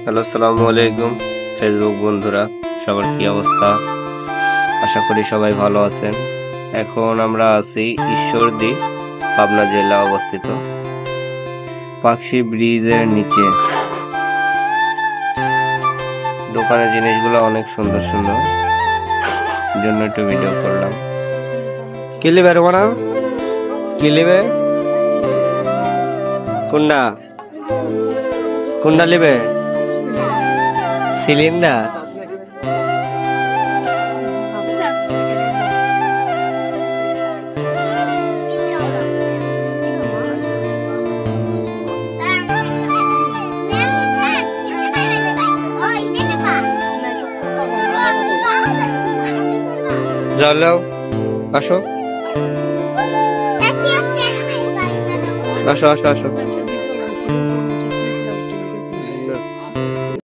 Hello, আসসালামু আলাইকুম Facebook বন্ধুরা, সবার কি অবস্থা? আশা করি সবাই ভালো আছেন। এখন আমরা আছি ঈশ্বরদী, পাবনা জেলা অবস্থিত, পাকশি ব্রিজের নিচে। দোকানের জিনিসগুলো অনেক সুন্দর সুন্দর, জন্য একটু ভিডিও করলাম। কি লিবে রোমানা? কি লিবে? কোনটা কোনটা লিবে? সিলিন্ডার? চলো আসো আসো আসো আসো।